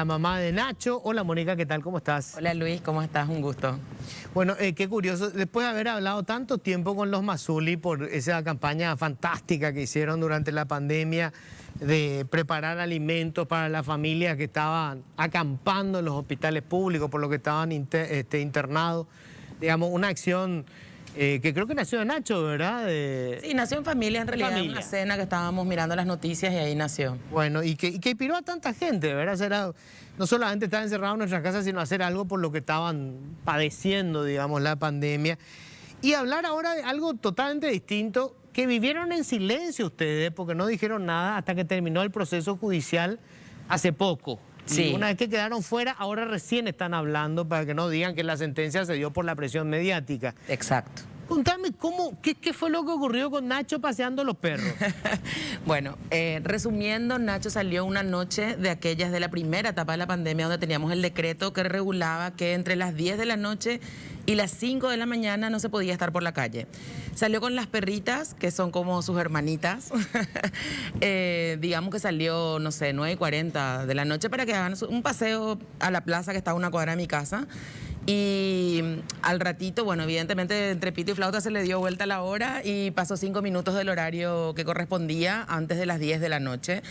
la mamá de Nacho. Hola Mónica, ¿qué tal? ¿Cómo estás? Hola Luis, ¿cómo estás? Un gusto. Bueno, qué curioso, después de haber hablado tanto tiempo con los Mazzulli por esa campaña fantástica que hicieron durante la pandemia de preparar alimentos para las familias que estaban acampando en los hospitales públicos, por lo que estaban internados, digamos, una acción que creo que nació de Nacho, ¿verdad? Sí, nació en familia, en realidad, en una cena que estábamos mirando las noticias y ahí nació. Bueno, y que inspiró a tanta gente, ¿verdad? No solamente estar encerrados en nuestras casas, sino hacer algo por lo que estaban padeciendo, digamos, la pandemia. Y hablar ahora de algo totalmente distinto, que vivieron en silencio ustedes, porque no dijeron nada hasta que terminó el proceso judicial hace poco. Sí. Y una vez que quedaron fuera, ahora recién están hablando para que no digan que la sentencia se dio por la presión mediática. Exacto. Contame, ¿qué fue lo que ocurrió con Nacho paseando los perros? Bueno, resumiendo, Nacho salió una noche de aquellas de la primera etapa de la pandemia donde teníamos el decreto que regulaba que entre las 10 de la noche y las 5 de la mañana no se podía estar por la calle. Salió con las perritas, que son como sus hermanitas. Digamos que salió, no sé, 9:40 de la noche para que hagan un paseo a la plaza que está a una cuadra de mi casa. Y al ratito, bueno, evidentemente entre pito y flauta se le dio vuelta la hora y pasó 5 minutos del horario que correspondía antes de las 10 de la noche.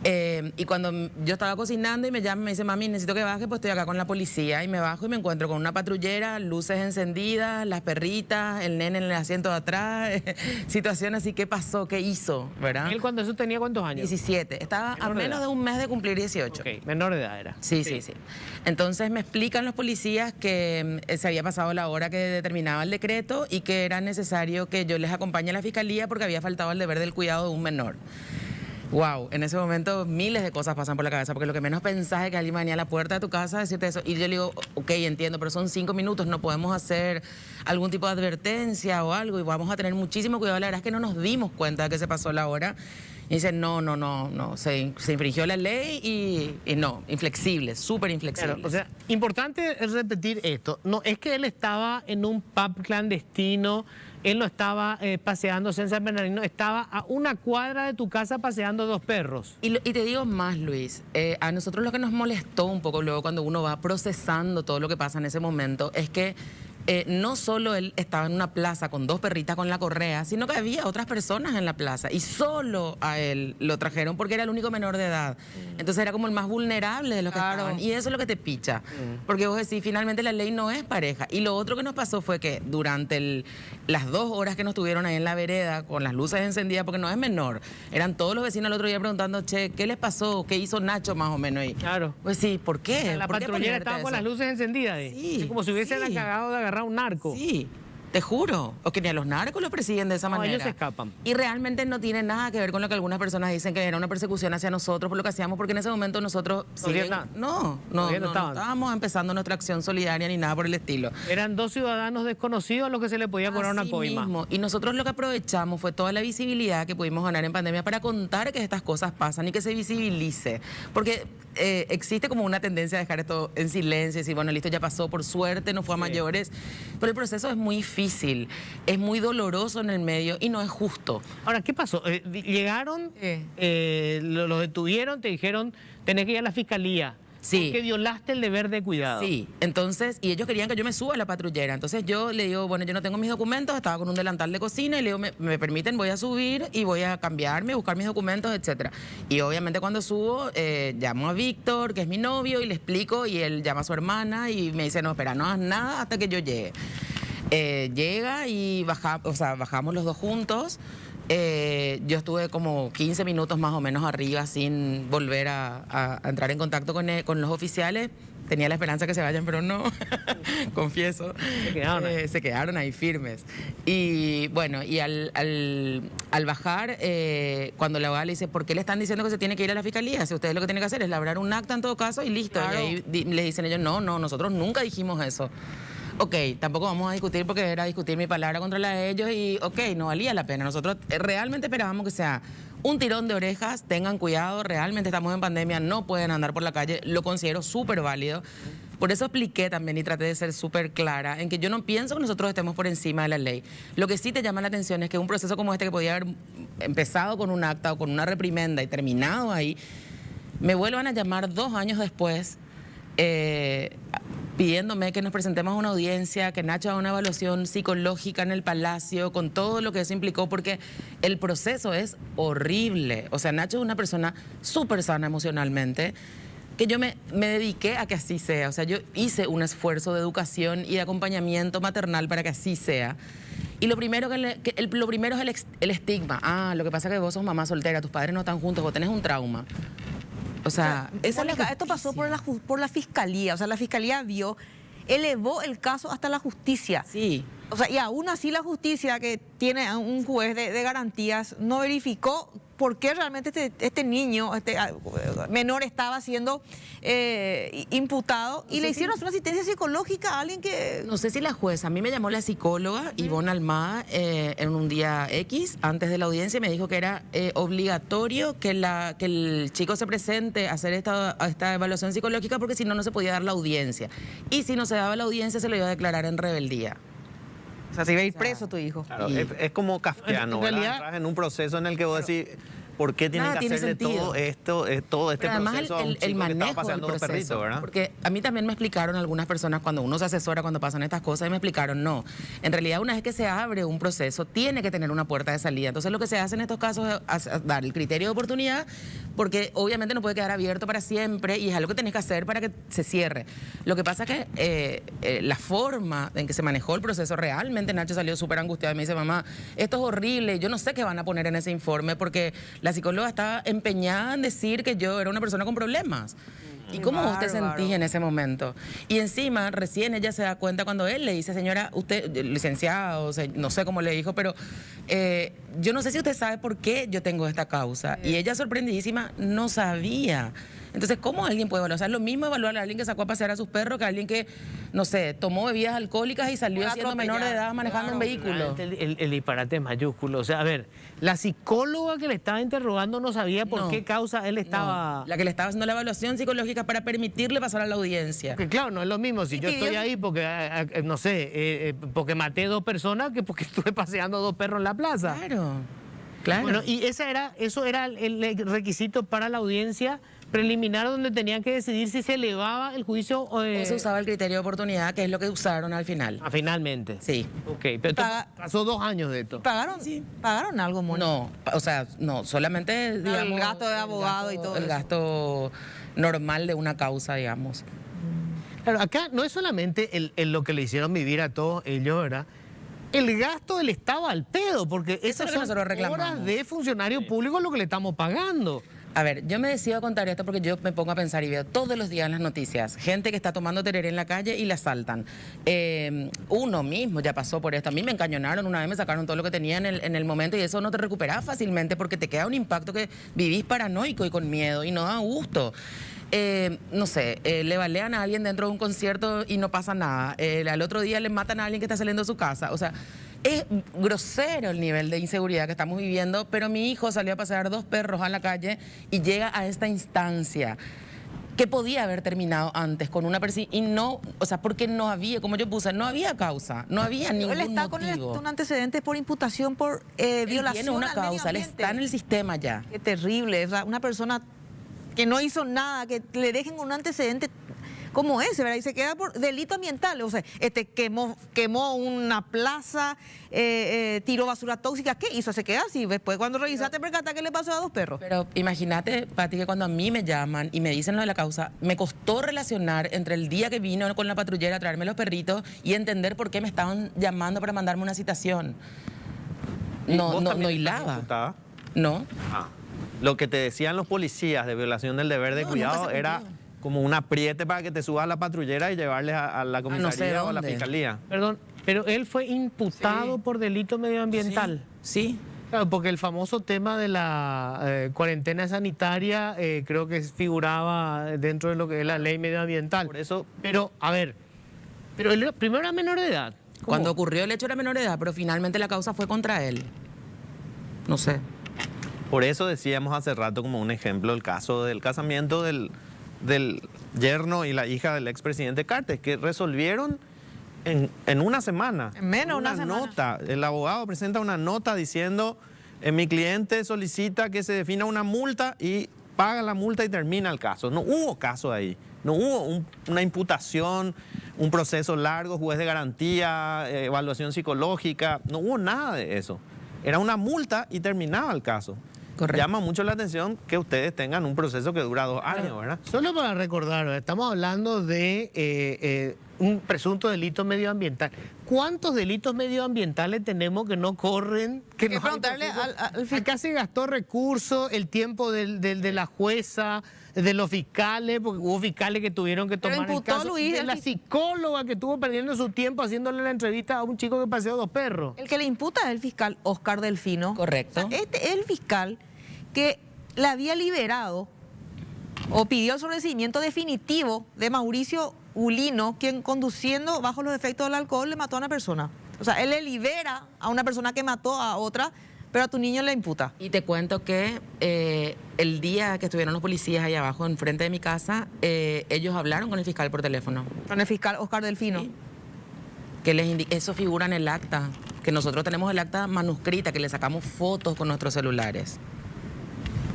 Y cuando yo estaba cocinando y me llama, me dice, mami, necesito que baje, pues estoy acá con la policía. Y me bajo y me encuentro con una patrullera, luces encendidas, las perritas, el nene en el asiento de atrás, situación así, ¿qué pasó? ¿Qué hizo? ¿Verdad? ¿Él cuando eso tenía cuántos años? 17. Estaba a menos de un mes de cumplir 18. Ok, menor de edad era. Sí. Entonces me explican los policías que se había pasado la hora que determinaba el decreto y que era necesario que yo les acompañe a la fiscalía porque había faltado el deber del cuidado de un menor. Wow, en ese momento miles de cosas pasan por la cabeza, porque lo que menos pensás es que alguien venía a la puerta de tu casa a decirte eso. Y yo le digo, ok, entiendo, pero son 5 minutos, no podemos hacer algún tipo de advertencia o algo y vamos a tener muchísimo cuidado. La verdad es que no nos dimos cuenta de que se pasó la hora. Y dicen, no, se infringió la ley y no, inflexible, súper inflexible. Claro, o sea, importante es repetir esto. No es que él estaba en un pub clandestino, él no estaba paseándose en San Bernardino, estaba a una cuadra de tu casa paseando 2 perros. Y te digo más, Luis, a nosotros lo que nos molestó un poco luego cuando uno va procesando todo lo que pasa en ese momento es que no solo él estaba en una plaza con 2 perritas con la correa, sino que había otras personas en la plaza y solo a él lo trajeron porque era el único menor de edad. Entonces era como el más vulnerable de los que estaban. Y eso es lo que te picha. Porque vos decís, finalmente la ley no es pareja. Y lo otro que nos pasó fue que durante las 2 horas que nos tuvieron ahí en la vereda con las luces encendidas, porque no es menor, eran todos los vecinos el otro día preguntando, che, ¿qué les pasó? ¿Qué hizo Nacho más o menos? Y, claro. Pues sí, ¿por qué? O sea, la patrullera estaba con las luces encendidas. Sí, así como si hubiesen acabado de agarrar un narco. Sí, te juro. O que ni a los narcos los persiguen de esa manera. Ellos se escapan. Y realmente no tiene nada que ver con lo que algunas personas dicen que era una persecución hacia nosotros por lo que hacíamos, porque en ese momento nosotros no estábamos empezando nuestra acción solidaria ni nada por el estilo. Eran 2 ciudadanos desconocidos a los que se le podía cobrar una coima. Mismo. Y nosotros lo que aprovechamos fue toda la visibilidad que pudimos ganar en pandemia para contar que estas cosas pasan y que se visibilice. Porque existe como una tendencia a dejar esto en silencio y decir, bueno, listo, ya pasó, por suerte, no fue a mayores. Pero el proceso es muy difícil, es muy doloroso en el medio y no es justo. Ahora, ¿qué pasó? Llegaron, los detuvieron, te dijeron, tenés que ir a la fiscalía. Sí. Porque violaste el deber de cuidado. Sí, entonces, y ellos querían que yo me suba a la patrullera. Entonces yo le digo, bueno, yo no tengo mis documentos, estaba con un delantal de cocina y le digo, me permiten, voy a subir y voy a cambiarme, buscar mis documentos, etcétera. Y obviamente cuando subo, llamo a Víctor, que es mi novio, y le explico, y él llama a su hermana y me dice, no, espera, no hagas nada hasta que yo llegue. Llega y bajamos los dos juntos. Yo estuve como 15 minutos más o menos arriba sin volver a entrar en contacto con los oficiales. Tenía la esperanza que se vayan, pero no, confieso. Se quedaron ahí firmes. Y bueno, y al bajar, cuando la abogada le dice, ¿por qué le están diciendo que se tiene que ir a la fiscalía? Si ustedes lo que tienen que hacer es labrar un acta en todo caso y listo. Claro. Y ahí le dicen ellos, no, nosotros nunca dijimos eso. Ok, tampoco vamos a discutir porque era discutir mi palabra contra la de ellos y ok, no valía la pena. Nosotros realmente esperábamos que sea un tirón de orejas, tengan cuidado, realmente estamos en pandemia, no pueden andar por la calle, lo considero súper válido. Por eso expliqué también y traté de ser súper clara en que yo no pienso que nosotros estemos por encima de la ley. Lo que sí te llama la atención es que un proceso como este que podía haber empezado con un acta o con una reprimenda y terminado ahí, me vuelvan a llamar 2 años después pidiéndome que nos presentemos a una audiencia, que Nacho haga una evaluación psicológica en el Palacio, con todo lo que eso implicó, porque el proceso es horrible. O sea, Nacho es una persona súper sana emocionalmente, que yo me dediqué a que así sea. O sea, yo hice un esfuerzo de educación y de acompañamiento maternal para que así sea. Y lo primero, lo primero es el estigma. Ah, lo que pasa es que vos sos mamá soltera, tus padres no están juntos, vos tenés un trauma. O sea, Mónica, esto pasó por la fiscalía. O sea, la fiscalía elevó el caso hasta la justicia. Sí. O sea, y aún así la justicia, que tiene un juez de garantías, no verificó por qué realmente este niño, menor, estaba siendo imputado, y le hicieron una asistencia psicológica a alguien que... No sé si la jueza, a mí me llamó la psicóloga Ivonne Almada en un día X, antes de la audiencia, y me dijo que era obligatorio que el chico se presente a hacer esta evaluación psicológica, porque si no, no se podía dar la audiencia. Y si no se daba la audiencia, se lo iba a declarar en rebeldía. O sea, se iba a ir preso tu hijo. Claro, es como kafkiano, en realidad, entras en un proceso en el que vos decís, ¿por qué tienen que hacerle todo esto, todo este además, proceso a un chico que estaba paseando dos perritos, ¿verdad? Porque a mí también me explicaron algunas personas, cuando uno se asesora, cuando pasan estas cosas, y me explicaron, no, en realidad una vez que se abre un proceso, tiene que tener una puerta de salida. Entonces lo que se hace en estos casos es dar el criterio de oportunidad, porque obviamente no puede quedar abierto para siempre, y es algo que tenés que hacer para que se cierre. Lo que pasa es que la forma en que se manejó el proceso, realmente Nacho salió súper angustiado y me dice, mamá, esto es horrible, yo no sé qué van a poner en ese informe, porque la psicóloga estaba empeñada en decir que yo era una persona con problemas. ¿Y cómo vos te sentís en ese momento? Y encima, recién ella se da cuenta cuando él le dice, señora, usted, licenciado, no sé cómo le dijo, pero yo no sé si usted sabe por qué yo tengo esta causa. Y ella, sorprendidísima, no sabía. Entonces, ¿cómo alguien puede evaluar? O sea, es lo mismo evaluar a alguien que sacó a pasear a sus perros que a alguien que, no sé, tomó bebidas alcohólicas y salió siendo menor de edad manejando un vehículo. El disparate es mayúsculo. O sea, a ver, la psicóloga que le estaba interrogando no sabía por qué causa él estaba... No, la que le estaba haciendo la evaluación psicológica para permitirle pasar a la audiencia. Porque claro, no es lo mismo si yo estoy ahí porque, no sé, porque maté 2 personas que porque estuve paseando 2 perros en la plaza. Claro, claro. Bueno, y eso era el requisito para la audiencia preliminar, donde tenían que decidir si se elevaba el juicio o se usaba el criterio de oportunidad, que es lo que usaron al final. Finalmente. Sí. Ok, pero pasó 2 años de esto. ¿Pagaron? Sí. ¿Pagaron algo, Mónica? No, o sea, no, solamente, digamos... El gasto de abogado y todo el eso. gasto normal de una causa, digamos. Claro, acá no es solamente lo que le hicieron vivir a todos ellos, ¿verdad? El gasto del Estado al pedo, porque Eso es lo que nosotros reclamamos. horas de funcionario público lo que le estamos pagando. A ver, yo me decido contar esto porque yo me pongo a pensar y veo todos los días en las noticias gente que está tomando tereré en la calle y la asaltan. Uno mismo ya pasó por esto. A mí me encañonaron una vez, me sacaron todo lo que tenía en el momento, y eso no te recuperas fácilmente porque te queda un impacto que vivís paranoico y con miedo y no da gusto. No sé, le balean a alguien dentro de un concierto y no pasa nada. Al otro día le matan a alguien que está saliendo de su casa. O sea, es grosero el nivel de inseguridad que estamos viviendo, pero mi hijo salió a pasear 2 perros a la calle y llega a esta instancia que podía haber terminado antes con una persona y no, o sea, porque no había, como yo puse, no había causa, no había ningún motivo. Él está motivo. con un antecedente por imputación por violación. Tiene una causa, él está en el sistema ya. Qué terrible, o sea, una persona que no hizo nada, que le dejen un antecedente como ese, ¿verdad? Y se queda por delito ambiental, o sea, quemó una plaza, tiró basura tóxica, ¿qué hizo? Se queda así, después cuando revisaste percata que le pasó a 2 perros. Pero imagínate, Pati, que cuando a mí me llaman y me dicen lo de la causa, me costó relacionar entre el día que vino con la patrullera a traerme los perritos y entender por qué me estaban llamando para mandarme una citación. No hilaba. No. Lo que te decían los policías de violación del deber de cuidado era como un apriete para que te subas a la patrullera y llevarles a la comisaría o a la fiscalía. Perdón, pero él fue imputado por delito medioambiental. Sí. Claro, porque el famoso tema de la cuarentena sanitaria creo que figuraba dentro de lo que es la ley medioambiental. Por eso... Pero, a ver, pero él primero era menor de edad. ¿Cómo? Cuando ocurrió el hecho era menor de edad, pero finalmente la causa fue contra él. No sé. Por eso decíamos hace rato como un ejemplo el caso del casamiento del yerno y la hija del expresidente Cartes, que resolvieron en una semana. En menos de una semana. Nota. El abogado presenta una nota diciendo, mi cliente solicita que se defina una multa y paga la multa y termina el caso. No hubo caso ahí. No hubo una imputación, un proceso largo, juez de garantía, evaluación psicológica. No hubo nada de eso. Era una multa y terminaba el caso. Correcto. Llama mucho la atención que ustedes tengan un proceso que dura 2 años, ¿verdad? Solo para recordar, estamos hablando de un presunto delito medioambiental. ¿Cuántos delitos medioambientales tenemos que no corren? Hay que no hay preguntarle proceso? al fiscal. Acá se gastó recursos, el tiempo de la jueza, de los fiscales, porque hubo fiscales que tuvieron que Pero tomar el imputó, caso, Luis, de el la psicóloga que estuvo perdiendo su tiempo haciéndole la entrevista a un chico que paseó 2 perros. El que le imputa es el fiscal Oscar Delfino. Correcto. O sea, este es el fiscal que le había liberado o pidió el sobreseimiento definitivo de Mauricio Ulino, quien conduciendo bajo los efectos del alcohol le mató a una persona. O sea, él le libera a una persona que mató a otra, pero a tu niño le imputa. Y te cuento que el día que estuvieron los policías ahí abajo, enfrente de mi casa, ellos hablaron con el fiscal por teléfono. Con el fiscal Oscar Delfino. Sí. Que eso figura en el acta, que nosotros tenemos el acta manuscrita, que le sacamos fotos con nuestros celulares.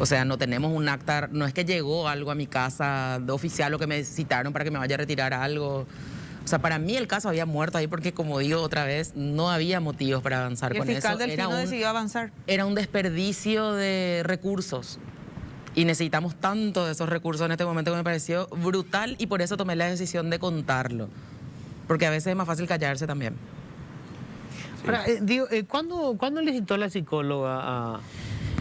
O sea, no tenemos un acta, no es que llegó algo a mi casa de oficial o que me citaron para que me vaya a retirar algo. O sea, para mí el caso había muerto ahí porque, como digo otra vez, no había motivos para avanzar Y el con fiscal eso. Delfino decidió avanzar. Era un desperdicio de recursos. Y necesitamos tanto de esos recursos en este momento que me pareció brutal y por eso tomé la decisión de contarlo. Porque a veces es más fácil callarse también. Ahora, ¿cuándo le citó la psicóloga a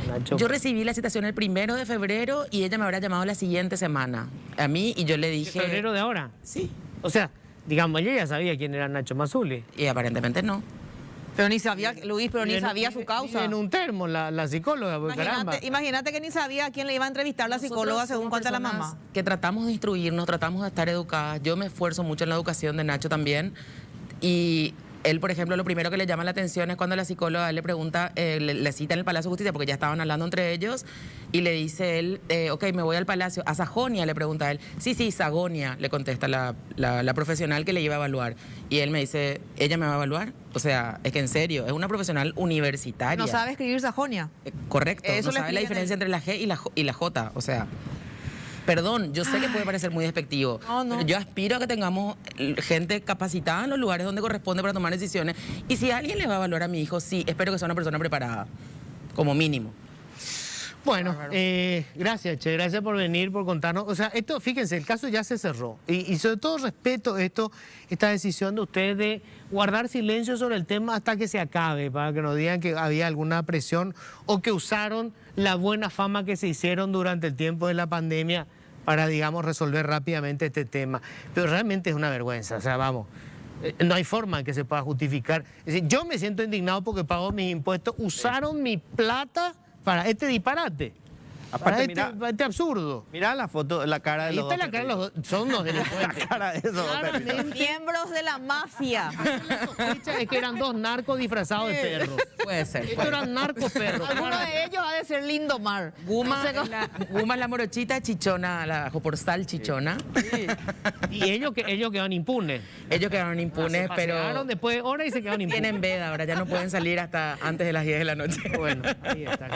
Nacho? Yo recibí la citación el 1 de febrero y ella me habrá llamado la siguiente semana a mí y yo le ¿De dije... febrero de ahora? Sí. O sea, digamos, ella ya sabía quién era Nacho Mazzulli. Y aparentemente no. Pero ni sabía, Luis, pero ni Vive en- sabía su vive causa. en un termo la psicóloga, porque caramba. Imagínate que ni sabía a quién le iba a entrevistar la psicóloga Nosotros según somos cuenta la personas mamá. Que tratamos de instruirnos, tratamos de estar educadas. Yo me esfuerzo mucho en la educación de Nacho también. Y él, por ejemplo, lo primero que le llama la atención es cuando la psicóloga le pregunta, le cita en el Palacio de Justicia, porque ya estaban hablando entre ellos, y le dice él, ok, me voy al Palacio. ¿A Sajonia? Le pregunta él. Sí, Sagonia, le contesta la profesional que le iba a evaluar. Y él me dice, ¿ella me va a evaluar? O sea, es que en serio, es una profesional universitaria. No sabe escribir Sajonia. Correcto, Eso no le sabe la explican diferencia entre la G y la J, o sea... Perdón, yo sé que puede parecer muy despectivo, No. pero yo aspiro a que tengamos gente capacitada en los lugares donde corresponde para tomar decisiones. Y si alguien le va a evaluar a mi hijo, sí, espero que sea una persona preparada, como mínimo. Bueno, gracias, Che, gracias por venir, por contarnos. O sea, esto, fíjense, el caso ya se cerró. Y sobre todo respeto esta decisión de ustedes de guardar silencio sobre el tema hasta que se acabe, para que nos digan que había alguna presión o que usaron la buena fama que se hicieron durante el tiempo de la pandemia para, digamos, resolver rápidamente este tema. Pero realmente es una vergüenza, o sea, vamos. No hay forma en que se pueda justificar. Es decir, yo me siento indignado porque pago mis impuestos, usaron mi plata para este disparate, Aparte, para este absurdo. Mira la foto, la cara de Ahí los está dos la cara de los perritos. dos, son unos delincuentes. La cara de esos dos perritos. Claramente, Miembros de la mafia. la sospecha es que eran 2 narcos disfrazados de perros. Puede ser. Estos eran narcos perros. Alguno de ellos ha de ser Lindomar. Guma, No sé cómo- Guma es la morochita, Chichona, la joporstal Chichona. Y ellos quedaron impunes. Ellos quedaron impunes, pero Pasearon después de horas y se quedaron impunes. tienen veda, ahora ya no pueden salir hasta antes de las 10 de la noche. Bueno, ahí está.